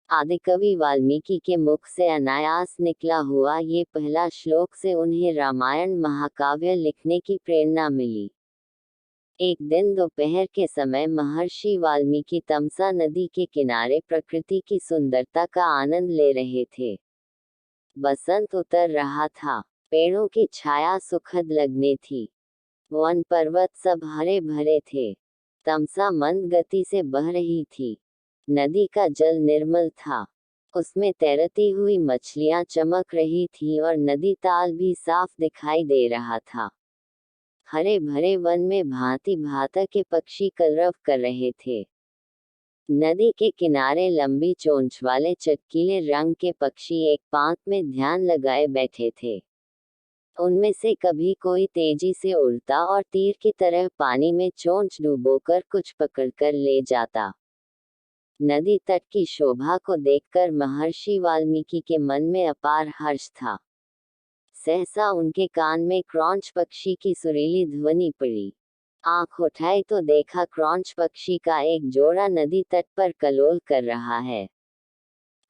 आदिकवि वाल्मीकि के मुख से अनायास निकला हुआ ये पहला श्लोक से उन्हें रामायण महाकाव्य लिखने की प्रेरणा मिली। एक दिन दोपहर के समय महर्षि वाल्मीकि तमसा नदी के किनारे प्रकृति की सुंदरता का आनंद ले रहे थे। बसंत उतर रहा था, पेड़ों की छाया सुखद लगने थी, वन पर्वत सब हरे भरे थे। तमसा मंद गति से बह रही थी। नदी का जल निर्मल था, उसमें तैरती हुई मछलियां चमक रही थीं और नदी ताल भी साफ दिखाई दे रहा था। हरे भरे वन में भांति भांति के पक्षी कलरव कर रहे थे। नदी के किनारे लंबी चोंच वाले चटकीले रंग के पक्षी एक पांख में ध्यान लगाए बैठे थे। उनमें से कभी कोई तेजी से उड़ता और तीर की तरह पानी में चोंच डुबोकर कुछ पकड़कर ले जाता। नदी तट की शोभा को देखकर महर्षि वाल्मीकि के मन में अपार हर्ष था। सहसा उनके कान में क्रॉंच पक्षी की सुरीली ध्वनि पड़ी। आंख उठाई तो देखा क्रॉंच पक्षी का एक जोड़ा नदी तट पर कलोल कर रहा है।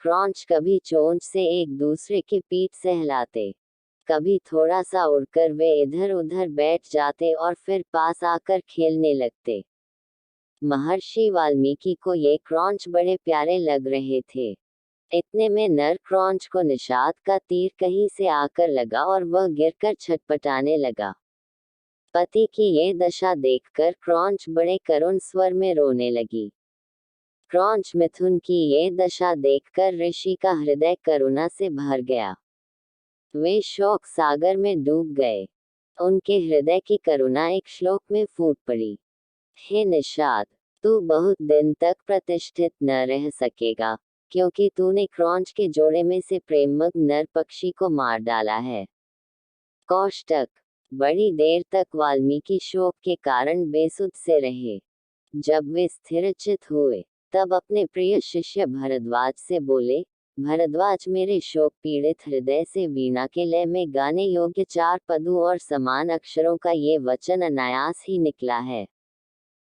क्रॉंच कभी चोंच से एक दूसरे की पीठ सहलाते, कभी थोड़ा सा उड़कर वे इधर उधर बैठ जाते और फिर पास आकर खेलने लगते। महर्षि वाल्मीकि को ये क्रॉंच बड़े प्यारे लग रहे थे। इतने में नर क्रॉंच को निषाद का तीर कहीं से आकर लगा और वह गिरकर छटपटाने लगा। पति की ये दशा देखकर क्रॉंच बड़े करुण स्वर में रोने लगी। क्रॉंच मिथुन की ये दशा देखकर ऋषि का हृदय करुणा से भर गया। वे शोक सागर में डूब गए। उनके हृदय की करुणा एक श्लोक में फूट पड़ी। हे निषाद, तू बहुत दिन तक प्रतिष्ठित न रह सकेगा, क्योंकि तूने क्रॉंच के जोड़े में से प्रेममग्न नर पक्षी को मार डाला है। कौष्टक। बड़ी देर तक वाल्मीकि शोक के कारण बेसुध से रहे। जब वे स्थिरचित हुए, तब अपने प्रिय शिष्य भरद्वाज से बोले, भरद्वाज, मेरे शोक पीड़ित हृदय से वीणा के लय में गाने योग्य 4 पदों और समान अक्षरों का ये वचन अनायास ही निकला है।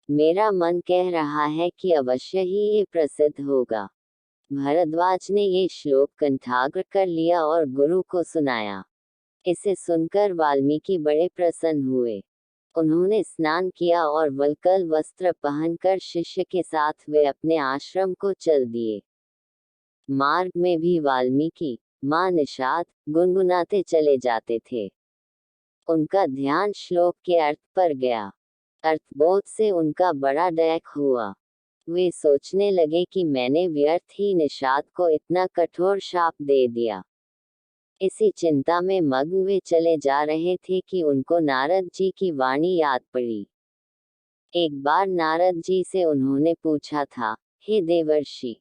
मेरा मन कह रहा है कि अवश्य ही ये प्रसिद्ध होगा। भरद्वाज ने ये श्लोक कंठाग्र कर लिया और गुरु को सुनाया। इसे सुनकर वाल्मीकि बड़े प्रसन्न हुए। उन्होंने स्नान किया और वल्कल वस्त्र पहनकर शिष्य के साथ वे अपने आश्रम को चल दिए। मार्ग में भी वाल्मीकि, मां निषाद गुनगुनाते चले जाते थे। उनका ध्यान श्लोक के अर्थ पर गया। अर्थबोध से उनका बड़ा डैक हुआ। वे सोचने लगे कि मैंने व्यर्थ ही निषाद को इतना कठोर शाप दे दिया। इसी चिंता में मग्न वे चले जा रहे थे कि उनको नारद जी की वाणी याद पड़ी। एक बार नारद जी से उन्होंने पूछा था, हे देवर्षि,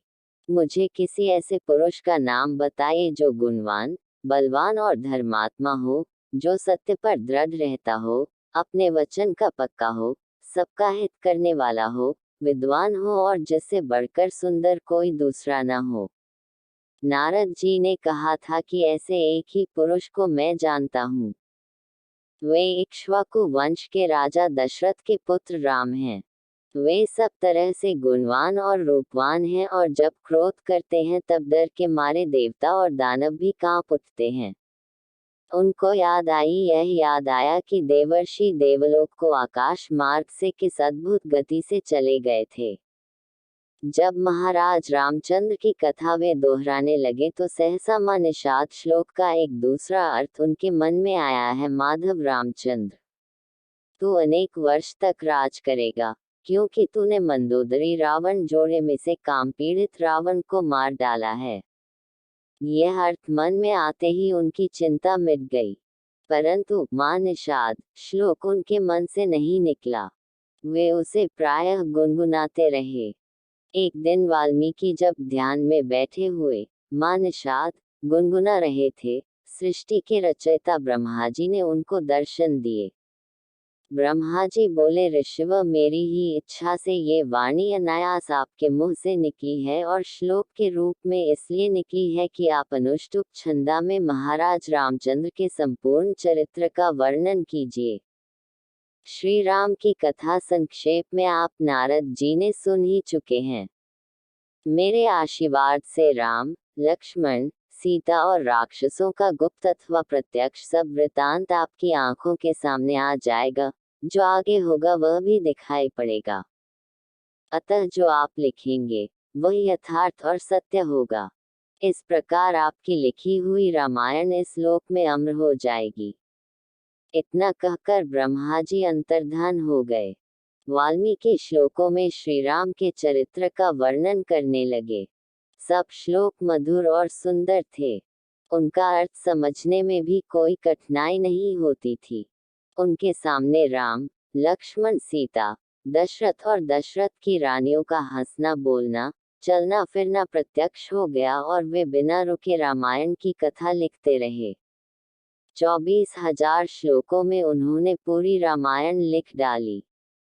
मुझे किसी ऐसे पुरुष का नाम बताइए जो गुणवान, बलवान और धर्मात्मा हो, जो सत्य पर दृढ़ रहता हो, अपने वचन का पक्का हो, सबका हित करने वाला हो, विद्वान हो और जिससे बढ़कर सुंदर कोई दूसरा न हो। नारद जी ने कहा था कि ऐसे एक ही पुरुष को मैं जानता हूँ। वे इक्ष्वाकु वंश के राजा दशरथ के पुत्र राम हैं। वे सब तरह से गुणवान और रूपवान हैं और जब क्रोध करते हैं तब डर के मारे देवता और दानव भी कांप उठते हैं। उनको यह याद आया कि देवर्षि देवलोक को आकाश मार्ग से किस अद्भुत गति से चले गए थे। जब महाराज रामचंद्र की कथा वे दोहराने लगे तो सहसा मां निषाद श्लोक का एक दूसरा अर्थ उनके मन में आया है। माधव रामचंद्र, तू अनेक वर्ष तक राज करेगा, क्योंकि तूने मंदोदरी रावण जोड़े में से काम पीड़ित रावण को मार डाला है। यह अर्थ मन में आते ही उनकी चिंता मिट गई। परंतु मां निषाद श्लोक उनके मन से नहीं निकला। वे उसे प्रायः गुनगुनाते रहे। एक दिन वाल्मीकि जब ध्यान में बैठे हुए मां निषाद गुनगुना रहे थे, सृष्टि के रचयिता ब्रह्मा जी ने उनको दर्शन दिए। ब्रह्मा जी बोले, ऋषभ, मेरी ही इच्छा से ये वाणी अनायास आपके मुंह से निकली है और श्लोक के रूप में इसलिए निकली है कि आप अनुष्टुप छंदा में महाराज रामचंद्र के संपूर्ण चरित्र का वर्णन कीजिए। श्री राम की कथा संक्षेप में आप नारद जी ने सुन ही चुके हैं। मेरे आशीर्वाद से राम, लक्ष्मण, सीता और राक्षसों का गुप्त अथवा प्रत्यक्ष सब वृतांत आपकी आंखों के सामने आ जाएगा। जो आगे होगा वह भी दिखाई पड़ेगा। अतः जो आप लिखेंगे वह यथार्थ और सत्य होगा। इस प्रकार आपकी लिखी हुई रामायण इस लोक में अमर हो जाएगी। इतना कहकर ब्रह्मा जी अंतर्धान हो गए। वाल्मीकि श्लोकों में श्री राम के चरित्र का वर्णन करने लगे। सब श्लोक मधुर और सुंदर थे। उनका अर्थ समझने में भी कोई कठिनाई नहीं होती थी। उनके सामने राम, लक्ष्मण, सीता, दशरथ और दशरथ की रानियों का हंसना बोलना, चलना फिरना प्रत्यक्ष हो गया और वे बिना रुके रामायण की कथा लिखते रहे। 24,000 श्लोकों में उन्होंने पूरी रामायण लिख डाली।